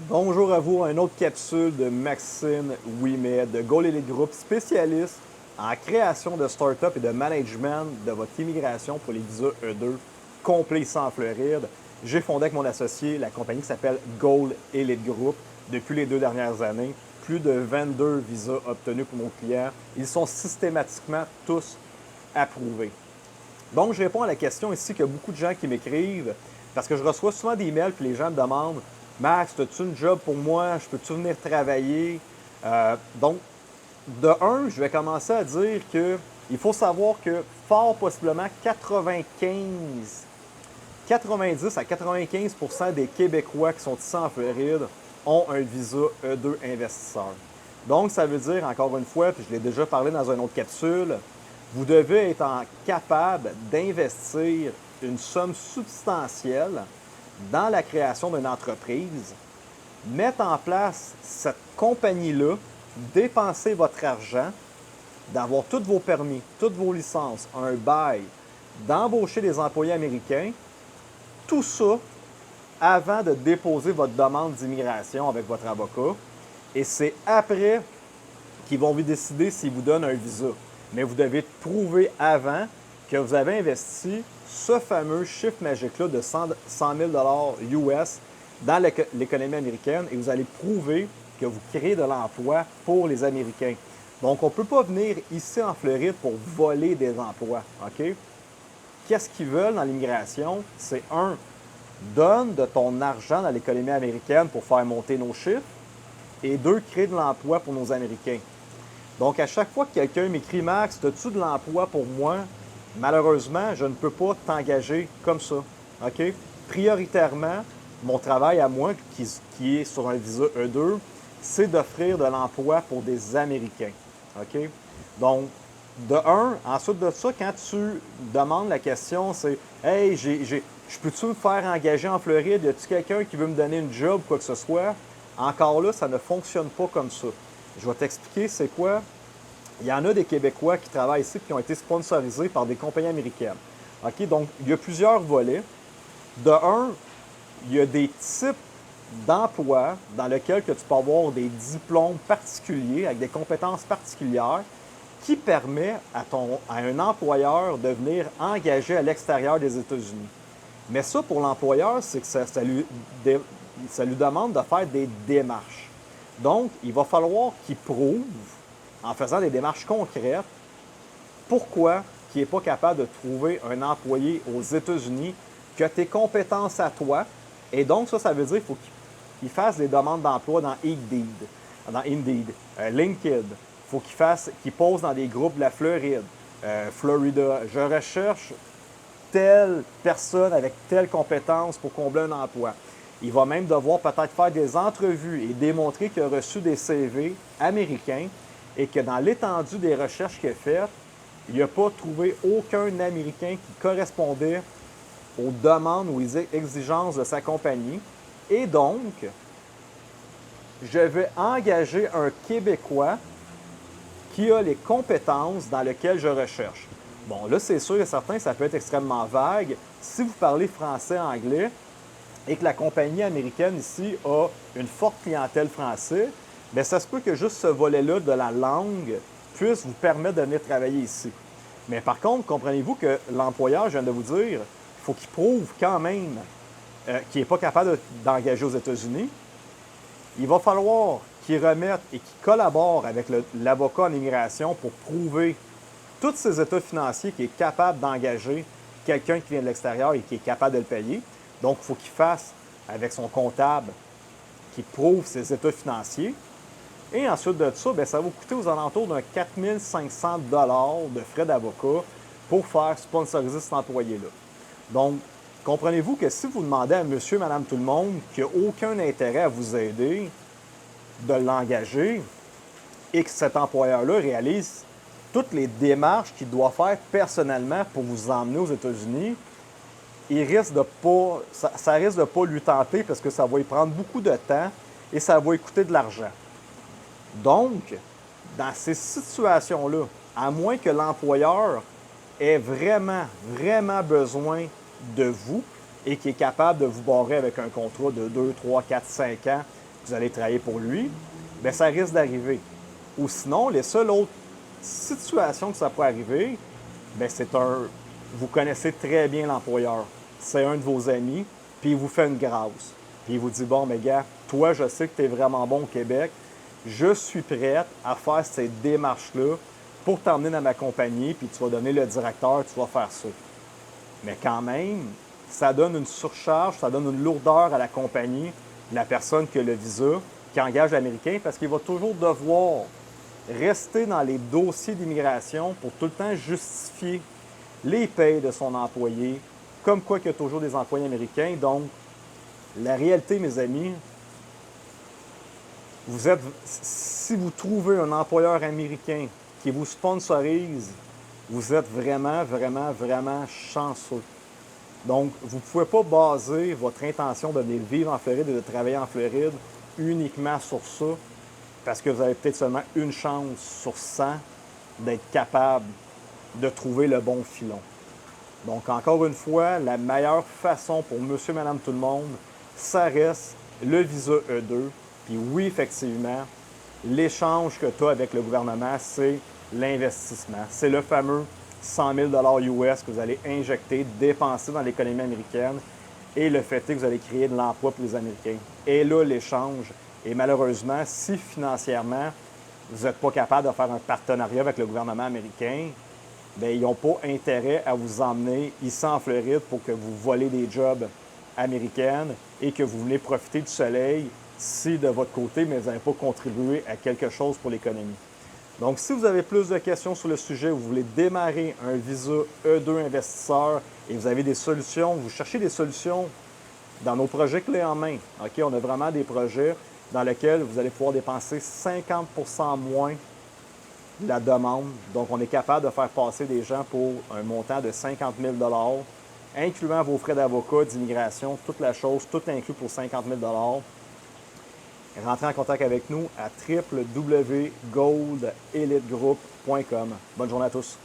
Bonjour à vous, une autre capsule de Maxime Ouimet de Goal Elite Group, spécialiste en création de start-up et de management de votre immigration pour les visas E2 complets ici en Floride. J'ai fondé avec mon associé la compagnie qui s'appelle Goal Elite Group depuis les 2 dernières années. Plus de 22 visas obtenus pour nos clients. Ils sont systématiquement tous approuvés. Donc, je réponds à la question ici qu'il y a beaucoup de gens qui m'écrivent parce que je reçois souvent des emails puis les gens me demandent Max, as-tu une job pour moi? Je peux-tu venir travailler? Donc, de un, je vais commencer à dire que il faut savoir que fort possiblement 90 à 95 des Québécois qui sont ici en Floride ont un visa E2 investisseur. Donc, ça veut dire, encore une fois, puis je l'ai déjà parlé dans une autre capsule, vous devez être capable d'investir une somme substantielle dans la création d'une entreprise, mettre en place cette compagnie-là, dépenser votre argent, d'avoir tous vos permis, toutes vos licences, un bail, d'embaucher des employés américains, tout ça avant de déposer votre demande d'immigration avec votre avocat. Et c'est après qu'ils vont vous décider s'ils vous donnent un visa. Mais vous devez prouver avant que vous avez investi ce fameux chiffre magique-là de 100 000 US dans l'économie américaine et vous allez prouver que vous créez de l'emploi pour les Américains. Donc, on ne peut pas venir ici en Floride pour voler des emplois. OK? Qu'est-ce qu'ils veulent dans l'immigration? C'est un, donne de ton argent dans l'économie américaine pour faire monter nos chiffres. Et deux, crée de l'emploi pour nos Américains. Donc, à chaque fois que quelqu'un m'écrit Max, as-tu de l'emploi pour moi? Malheureusement, je ne peux pas t'engager comme ça. OK? Prioritairement, mon travail à moi, qui est sur un visa E2, c'est d'offrir de l'emploi pour des Américains. OK? Donc, de un, ensuite de ça, quand tu demandes la question, c'est Hey, je peux-tu me faire engager en Floride? Y a-t-il quelqu'un qui veut me donner une job, quoi que ce soit? Encore là, ça ne fonctionne pas comme ça. Je vais t'expliquer c'est quoi. Il y en a des Québécois qui travaillent ici et qui ont été sponsorisés par des compagnies américaines. OK? Donc, il y a plusieurs volets. De un, il y a des types d'emplois dans lesquels que tu peux avoir des diplômes particuliers avec des compétences particulières qui permet à un employeur de venir engager à l'extérieur des États-Unis. Mais ça, pour l'employeur, c'est que ça lui demande de faire des démarches. Donc, il va falloir qu'il prouve, en faisant des démarches concrètes, pourquoi il n'est pas capable de trouver un employé aux États-Unis qui a tes compétences à toi. Et donc, ça veut dire qu'il faut qu'il fasse des demandes d'emploi dans Indeed, LinkedIn. Il faut qu'il pose dans des groupes de la Floride, Florida. Je recherche telle personne avec telle compétence pour combler un emploi. Il va même devoir peut-être faire des entrevues et démontrer qu'il a reçu des CV américains et que dans l'étendue des recherches qu'il a faites, il n'a pas trouvé aucun Américain qui correspondait aux demandes ou aux exigences de sa compagnie. Et donc, je vais engager un Québécois qui a les compétences dans lesquelles je recherche. Bon, là, c'est sûr et certain, ça peut être extrêmement vague. Si vous parlez français, anglais, et que la compagnie américaine ici a une forte clientèle française, bien, ça se peut que juste ce volet-là de la langue puisse vous permettre de venir travailler ici. Mais par contre, comprenez-vous que l'employeur, je viens de vous dire, il faut qu'il prouve quand même qu'il n'est pas capable d'engager aux États-Unis. Il va falloir qu'il remette et qu'il collabore avec l'avocat en immigration pour prouver tous ses états financiers qu'il est capable d'engager quelqu'un qui vient de l'extérieur et qui est capable de le payer. Donc, il faut qu'il fasse avec son comptable qui prouve ses états financiers. Et ensuite de ça, bien, ça va vous coûter aux alentours d'un 4 500 $ de frais d'avocat pour faire sponsoriser cet employé-là. Donc, comprenez-vous que si vous demandez à monsieur, madame, tout le monde qui n'a aucun intérêt à vous aider de l'engager et que cet employeur-là réalise toutes les démarches qu'il doit faire personnellement pour vous emmener aux États-Unis, il risque de pas, ça risque de ne pas lui tenter parce que ça va lui prendre beaucoup de temps et ça va lui coûter de l'argent. Donc, dans ces situations-là, à moins que l'employeur ait vraiment, vraiment besoin de vous et qu'il est capable de vous barrer avec un contrat de 2, 3, 4, 5 ans vous allez travailler pour lui, bien, ça risque d'arriver. Ou sinon, les seules autres situations que ça peut arriver, bien, vous connaissez très bien l'employeur. C'est un de vos amis, puis il vous fait une grâce. Puis il vous dit, bon, mais gars, toi, je sais que tu es vraiment bon au Québec. Je suis prête à faire cette démarche-là pour t'emmener dans ma compagnie, puis tu vas donner le directeur, tu vas faire ça. Mais quand même, ça donne une surcharge, ça donne une lourdeur à la compagnie, la personne qui a le visa, qui engage l'Américain, parce qu'il va toujours devoir rester dans les dossiers d'immigration pour tout le temps justifier les payes de son employé, comme quoi qu'il y a toujours des employés américains. Donc, la réalité, mes amis, si vous trouvez un employeur américain qui vous sponsorise, vous êtes vraiment, vraiment, vraiment chanceux. Donc, vous ne pouvez pas baser votre intention de venir vivre en Floride et de travailler en Floride uniquement sur ça, parce que vous avez peut-être seulement une chance sur 100 d'être capable de trouver le bon filon. Donc, encore une fois, la meilleure façon pour monsieur, madame, tout le monde, ça reste le visa E2. Puis oui, effectivement, l'échange que tu as avec le gouvernement, c'est l'investissement. C'est le fameux 100 000 US que vous allez injecter, dépenser dans l'économie américaine. Et le fait est que vous allez créer de l'emploi pour les Américains. Et là, l'échange. Et malheureusement, si financièrement, vous n'êtes pas capable de faire un partenariat avec le gouvernement américain, bien, ils n'ont pas intérêt à vous emmener ici en Floride pour que vous volez des jobs américaines et que vous venez profiter du soleil si de votre côté, mais vous n'avez pas contribué à quelque chose pour l'économie. Donc, si vous avez plus de questions sur le sujet, vous voulez démarrer un visa E2 investisseur et vous avez des solutions, vous cherchez des solutions dans nos projets clés en main. OK, on a vraiment des projets dans lesquels vous allez pouvoir dépenser 50 % moins la demande. Donc, on est capable de faire passer des gens pour un montant de 50 000 incluant vos frais d'avocat, d'immigration, toute la chose, tout inclus pour 50 000 Rentrez en contact avec nous à www.goldelitegroup.com. Bonne journée à tous.